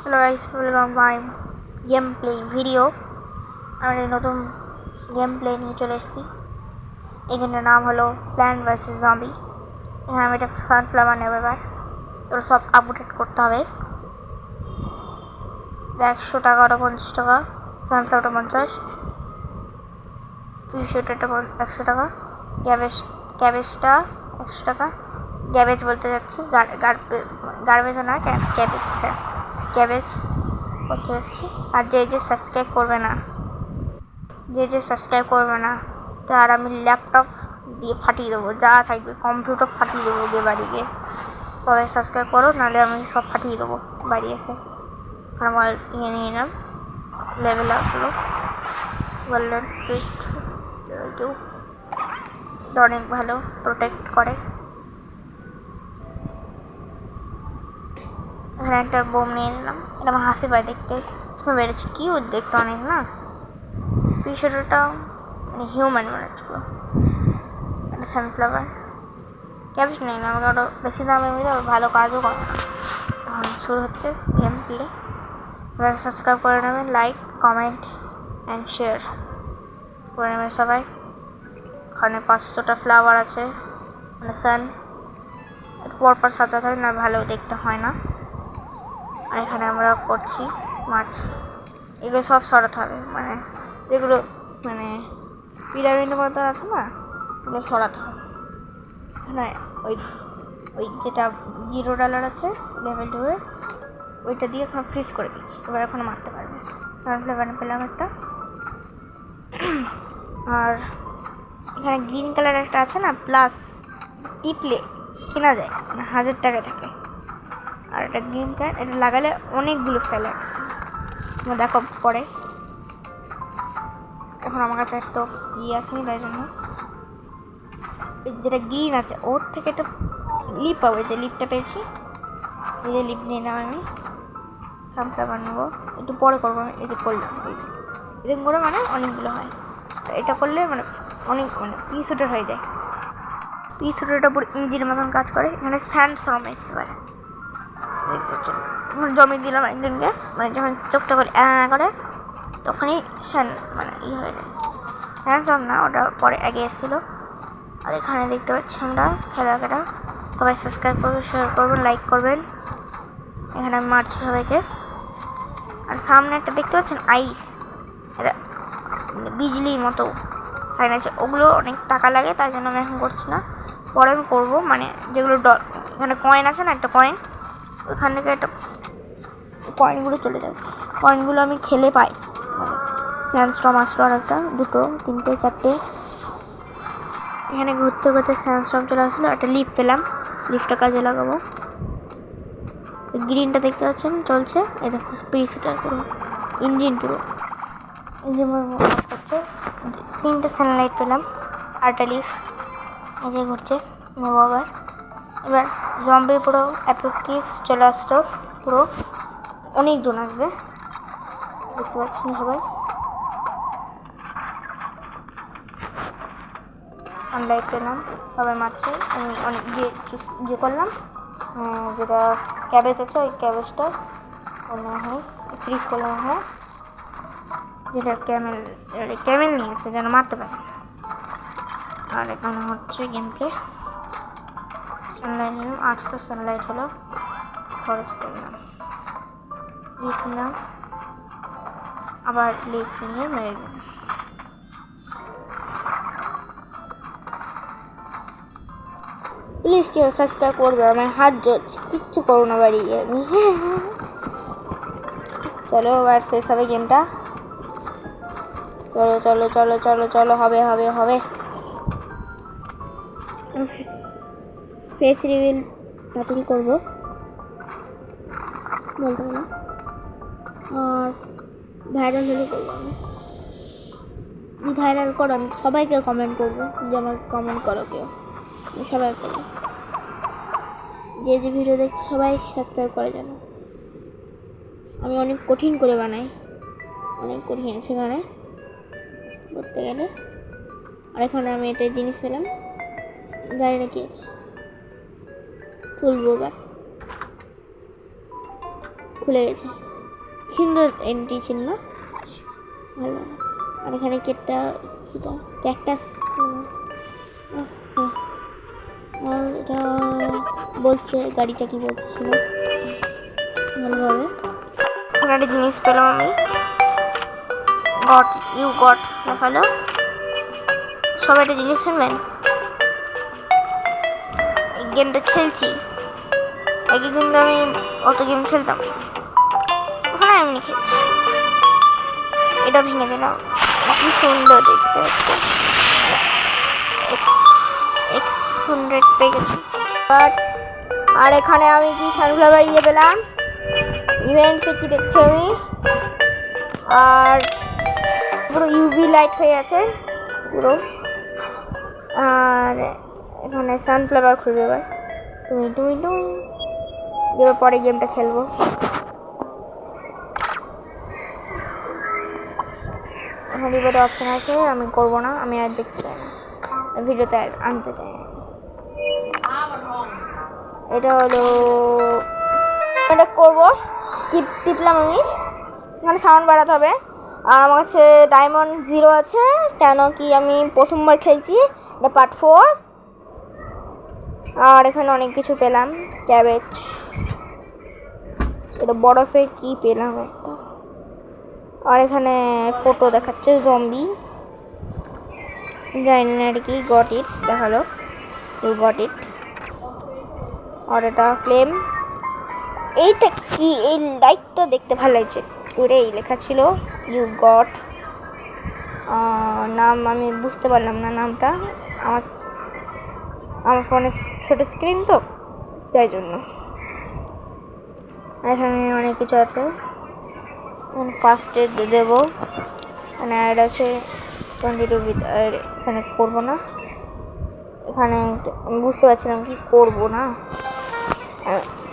Hello guys, welcome my game play video. আমি নতুন game play নিয়ে চলে এসেছি। এখানের নাম হলো প্ল্যান্ট ভার্সেস জম্বি। এখানে আমি একটা সানফ্লাওয়ার নেব। এবার এগুলো সব আপডেট করতে হবে। 100 টাকা, ওটা 50 টাকা, সানফ্লাওয়ারটা 50, 200টা 100 টাকা, ক্যাবেজটা 100 টাকা। গ্যাবেজ বলতে যাচ্ছি, গার্বেজও না, ক্যাবেজ করতে যাচ্ছি। আর যে সাবস্ক্রাইব করবে না তার আমি ল্যাপটপ দিয়ে ফাটিয়ে দেবো, যা থাকবে কম্পিউটার ফাটিয়ে দেবো গিয়ে বাড়ি গিয়ে। সবাই সাবস্ক্রাইব করো, নাহলে আমি সব ফাটিয়ে দেবো বাড়ি এসে। আমার নিয়ে নিলাম লেভেল আপগুলো, বললেন অনেক ভালো প্রোটেক্ট করে। এখানে একটা বোম নিয়ে নিলাম। এটা আমার হাসি পায় দেখতে, বেড়েছে কিউট দেখতে অনেক না। পিছনটা মানে হিউম্যান মনে হচ্ছিল। একটা সানফ্লাওয়ার, ক্যাবেজ নেই না, আমাকে আরও বেশি দামে মিলে ভালো কাজও করে না। এখন শুরু হচ্ছে গেম প্লে। এবার সাবস্ক্রাইব করে নেবেন, লাইক, কমেন্ট অ্যান্ড শেয়ার করে নেবেন সবাই। ওখানে 500টা ফ্লাওয়ার আছে, মানে সান পরপর সাথে থাকে না, ভালো দেখতে হয় না। আর এখানে আমরা করছি মাছ। এগুলো সব সরাতে হবে, মানে যেগুলো মানে পিরামিডের মতো আছে না, এগুলো সরাতে হবে। এখানে ওই যেটা $0 আছে লেভেল 2 ওইটা দিয়ে এখন ফ্রিজ করে দিচ্ছি। এবার এখন মারতে পারবে। সানফ্লাওয়ার পেলাম একটা। আর এখানে গ্রিন কালার একটা আছে না, প্লাস টিপলে কেনা যায়, মানে 1000 টাকা থাকে। আর এটা গ্রিন কালার, এটা লাগালে অনেকগুলো ফেলে আছে, দেখো পরে। এখন আমার কাছে একটা আসেনি, তাই জন্য যেটা গ্রিন আছে ওর থেকে একটা লিপ পাবো। যে লিপটা পেয়েছি, এই যে লিপ নিয়ে নাও। আমি সানফ্লাওয়ার নেবো, একটু পরে করবো। আমি এই যে করলাম, এরকম করে মানে অনেকগুলো হয়। এটা করলে মানে অনেক মানে পিসুটার হয়ে যায়। পিসুটারটা পুরো ইঞ্জিনের মতন কাজ করে। এখানে স্যান্ড স্টর্ম আসতে পারে, জমি দিলাম একজনকে, মানে যখন চোখটা করে করে তখনই মানে হয়ে যায়। স্যান্ড স্টর্ম না, ওটা পরে আগে এসেছিলো। আর এখানে দেখতে পাচ্ছি আমরা খেলাটা। সবাই সাবস্ক্রাইব করবেন, শেয়ার করবেন, লাইক করবেন। এখানে আমি মারছি সবাইকে। আর সামনে একটা দেখতে পাচ্ছেন আইস, এটা বিজলির মতো সাইন আছে। ওগুলো অনেক টাকা লাগে, তাই জন্য আমি এখন করছি না, পরে আমি করবো। মানে যেগুলো এখানে কয়েন আছে না, একটা কয়েন, ওইখান থেকে একটা কয়েনগুলো চলে যাবে। কয়েনগুলো আমি খেলে পাই, মানে স্যান্ডস্টর্ম আসলো আর একটা, 2, 3, 4টে। এখানে ঘুরতে ঘুরতে স্যান্ডস্টর্ম চলে আসলো, একটা লিফ পেলাম, লিফটটা কাজে লাগাবো। গ্রিনটা দেখতে পাচ্ছেন চলছে, এই দেখো স্পেসটার পুরো ইঞ্জিন, পুরো ইঞ্জিন হচ্ছে। 3টে সানলাইট পেলাম, আরটা লিফ এই যে ঘুরছে নেবো আবার। এবার জম্বি পুরো অ্যাপেক্টিভ চলে আসলো, পুরো অনেকজন আসবে দেখতে পাচ্ছেন সবাই। সানলাইট পেলাম, সবাই মারছে। আমি অনেক যে করলাম, যেটা ক্যাবেজ আছে ওই ক্যাবেজটা করলাম, হয় ফ্রিজ করলাম। হয় যেটা ক্যামেল নিয়েছে যেন মারতে পারে। আর এখানে হচ্ছে গেম প্লে। সানলাইট নিলাম, 800 সানলাইট হলো, খরচ করলাম। লিফ নিলাম, আবার লিফ নিয়ে মেরে দিলাম। প্লিজ কেউ সাবস্ক্রাইব করবে, আমার হাত জ্বলছে, কিচ্ছু করো না বাড়ি গিয়ে আমি। চলো এবার শেষ হবে গেমটা। চলো চলো চলো চলো চলো, হবে হবে হবে। ফেস রিভিল তাড়াতাড়ি করবো বলতে পারলাম। আর ভাইরাল হলে করবো আমি, ভাইরাল করো, আমি সবাইকে কমেন্ট করবো, যে আমার কমেন্ট করো কেউ, আমি সবাই করবো। যে ভিডিও দেখছি সবাই সাবস্ক্রাইব করে জানো। আমি অনেক কঠিন করে বানাই, অনেক কঠিন সেখানে করতে গেলে। আর এখানে আমি একটা জিনিস পেলাম, গাড়ি রেখে আছে, খুলবো। এবার খুলে গেছে। সুন্দর এন্ট্রি ছিল না, ভালো। আর এখানে কেটটা সেটা ক্যাকটাস, আর এটা বলছে গাড়িটা কি বলছিল ভালোভাবে। এখানে একটা জিনিস পেলাম আমি, ইউ গট দেখালো। সবাই একটা জিনিস শুনবেন, এই গেমটা খেলছি আগে কিন্তু আমি অত গেম খেলতাম, ওখানে এমনি খেলছি। এটা ভেঙে দিলাম, কি সুন্দর দেখতে হচ্ছে। X100 পেয়ে গেছি। আর এখানে আমি কি সানফ্লাওয়ার পেলাম ইভেন্টসে, কি দেখছি আমি, আর পুরো ইউভি লাইট হয়ে আছে পুরো। আর এখানে সানফ্লাওয়ার খুলবে এবার, এবার পরে গেমটা খেলবো। এখানে এবারে অপশান আছে, আমি করবো না, আমি আর দেখতে চাই না, ভিডিওতে আর আনতে চাই না। এটা হলো এটা করবো, স্কিপ টিপলাম আমি, এখানে সাউন্ড বাড়াতে হবে। আর আমার কাছে ডায়মন্ড 0 আছে, কেন কি আমি প্রথমবার খেলছি, এটা পার্ট 4। আর এখানে অনেক কিছু পেলাম, ক্যাবেজ, এটা বরফের কি পেলাম একটা। আর এখানে ফটো দেখাচ্ছে জম্বি, জানি না আর কি, গট ইট দেখালো, ইউ গট ইট। আর এটা ক্লেম, এইটা কি, এই লাইটটা দেখতে ভালো লাগছে, করে এই লেখা ছিল ইউ গট। নাম আমি বুঝতে পারলাম না নামটা, আমার ফোনের ছোটো স্ক্রিন তো তাই জন্য। এখানে অনেক কিছু আছে, ফার্স্ট এড দেবো, এখানে অ্যাড আছে 22 আর এখানে করবো না। এখানে আমি বুঝতে পারছিলাম কি করবো না,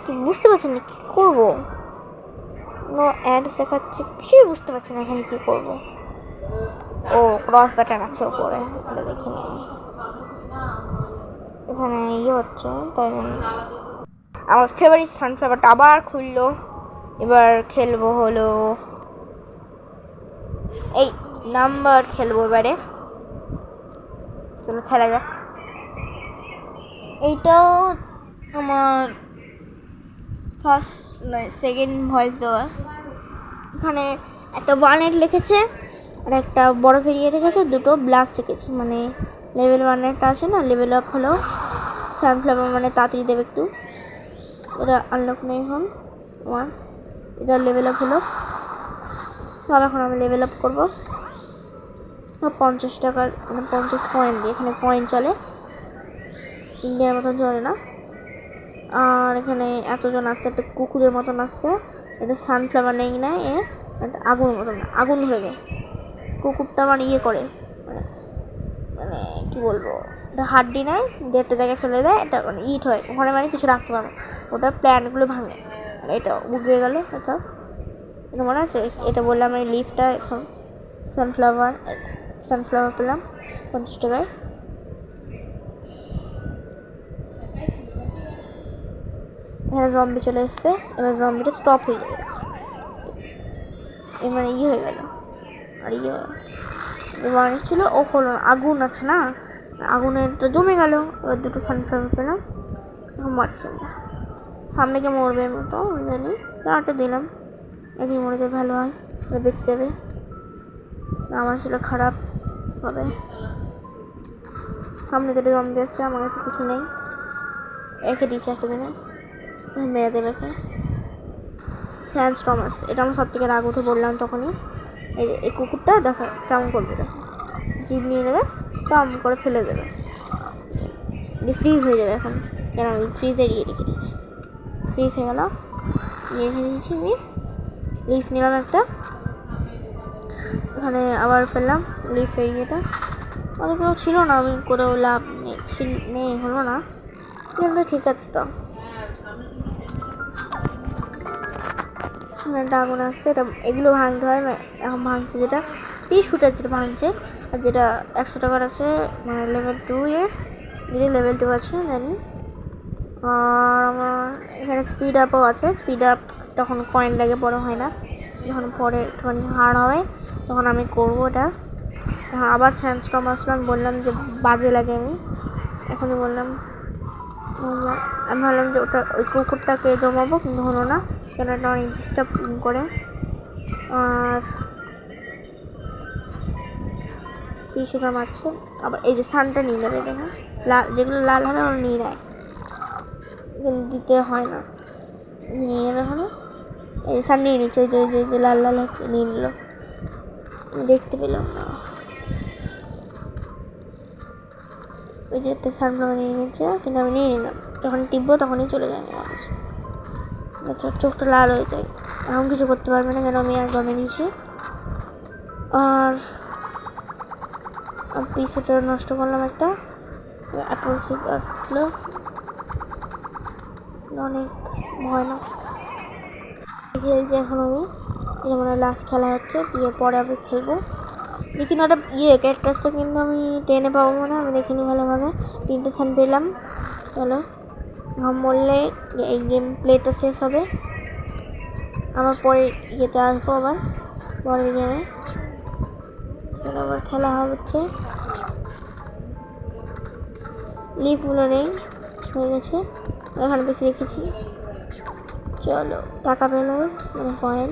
কি বুঝতে পারছি না কী করবো, নো অ্যাড দেখাচ্ছে, কিছুই বুঝতে পারছি না এখানে কী করবো। ও ক্রস বাটন আছে ওপরে, ওটা দেখিনি আমি। এখানে হচ্ছে তাই জন্য আমার ফেভারিট সানফ্লাওয়ারটা আবার খুললো। এবার খেলবো হলো এই নাম্বার খেলবো এবারে, চলো খেলা যাক। এইটাও আমার ফার্স্ট নয় সেকেন্ড ভয়েস দেওয়া। এখানে একটা 1 লিখেছে আর একটা বড় ফেরিয়ে রেখেছে, দুটো ব্লাস্ট রেখেছে, মানে লেভেল 1 আছে না, লেভেল আপ হলো সানফ্লাওয়ার, মানে তাড়াতাড়ি দেবে একটু। এটা আনলক নেই এখন আমার, এটা লেভেল আপ হলো। সব এখন আমি লেভেল আপ করবো, সব 50 টাকা, মানে 50 কয়েন দিয়ে, এখানে কয়েন চলে, ইন্ডিয়ার মতন চলে না। আর এখানে এতজন আসছে, একটা কুকুরের মতন আসছে, এটা সানফ্লাওয়ার নেই না, একটা আগুন মতন, আগুন হয়ে যায় কুকুরটা, মানে ইয়ে করে, মানে কী বলবো, এটা হাড্ডি নেয়, দেড়টা জায়গায় ফেলে দেয়, এটা মানে ইট হয় ওখানে, মানে কিছু রাখতে পারবো, ওটার প্ল্যানগুলো ভাঙে, এটা উগিয়ে গেলো সব। এটা মনে আছে, এটা বললাম আমি লিফটা সানফ্লাওয়ার পেলাম 50 টাকায়। এখানে জম্বি চলে এসছে, এবার জম্বিটা স্টপ হয়ে যাবে, এবার ইয়ে হয়ে গেল। আর এবার ছিল ও হলো আগুন আছে না, আগুনের তো জমে গেল, এবার দুটো সানফ্লাওয়ার পেলাম, মারছে না, সামনে গিয়ে মরবে মতো জানি, দাঁড়াটা দিলাম, একই মরে যাবে, ভালো হয়, বেঁচে যাবে, আমার ছিল খারাপ হবে। সামনে দুটো জম্বি আসছে, আমার কাছে কিছু নেই, রেখে দিয়েছে একটা জিনিস, মেরে দেবে। স্যান্ডস্টর্ম আসছে, এটা আমার সব থেকে রাগ উঠে বললাম তখনই, এই কুকুরটা দেখা কেমন করবে, দেখো জিভ নিয়ে নেবে, টম করে ফেলে দেবে, ফ্রিজ হয়ে যাবে এখন, কেন আমি ফ্রিজে রেখে দিয়েছি, ফ্রিজ হয়ে গেল, রেখে দিয়েছি আমি। লিফ নিলাম একটা, এখানে আবার ফেললাম লিফ এরিয়াটা, অত কেউ ছিল না, আমি করেও লাভ নেই, হলো না, কিন্তু ঠিক আছে। তো একটা আগুন আসছে, এটা এগুলো ভাঙতে হয়, এখন ভাঙছে যেটা 30 ফুটের যেটা ভাঙছে, আর যেটা 100 টাকার আছে, মানে লেভেল 2 যেটা লেভেল 2 আছে জানি। আর আমার এখানে স্পিড আপও আছে, স্পিড আপ তখন কয়েন লাগে, বড় হয় না, যখন পরে একটুখানি হার্ড হবে তখন আমি করবো ওটা। তখন আবার স্যান্ডস্টর্ম আসলো, আমি বললাম যে বাজে লাগে, আমি এখনই বললাম। আমি ভাবলাম যে ওটা ওই কুকুরটাকে জমাবো, কিন্তু হলো না, কেন এটা অনেক ডিস্টার্ব করে। আর পিসুটা মারছে। আবার এই যে সানটা নিয়ে নেবে, দেখুন লাল, যেগুলো লাল হবে ওগুলো নিয়ে নেয়, দিতে হয় না, নিয়ে নেবে হলো। এই সান নিয়ে নিচ্ছে, ওই যে লাল লাল হচ্ছে, নিয়ে নিল, দেখতে পেলাম না। ওই যে একটা সানফ্লাওয়ার নিয়ে নিচ্ছে, কিন্তু আমি নিয়ে নিলাম, যখন টিপবো তখনই চলে যায় মানুষ। আচ্ছা, চোখটা লাল হয়ে যায়, এখন কিছু করতে পারবে না, কেন আমি আর জমে দিয়েছি। আর পিসটা নষ্ট করলাম একটা, অ্যাপ্রোচিভ আসছিলো, অনেক ভয়ানক খেলছি এখন আমি। এটা মানে লাস্ট খেলা হচ্ছে, দিয়ে পরে আমি খেলবো। দেখি না ওটা ক্যারেক্টারটা কিন্তু আমি টেনে পাবো মনে হয়, আমি দেখিনি ভালোভাবে। 3টে সান পেলাম। চলো, মরলে এই গেম প্লেটা শেষ হবে, আমার পরে ইয়েতে আসবো আবার, পরের গেমে আবার খেলা হচ্ছে। লিপগুলো নেই, হয়ে গেছে, এখানে বেশি রেখেছি। চলো, টাকা পেলাম, মানে কয়েন,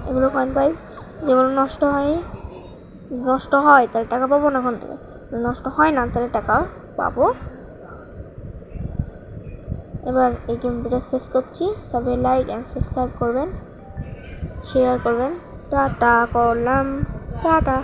এগুলো কয়েন পাই, যেগুলো নষ্ট হয় তাহলে টাকা পাবো না, এখন থেকে নষ্ট হয় না তাহলে টাকা পাবো। এবার এই গেমটা শেষ করছি, সবাই লাইক অ্যান্ড সাবস্ক্রাইব করবেন, শেয়ার করবেন। টাটা করলাম, টাটা।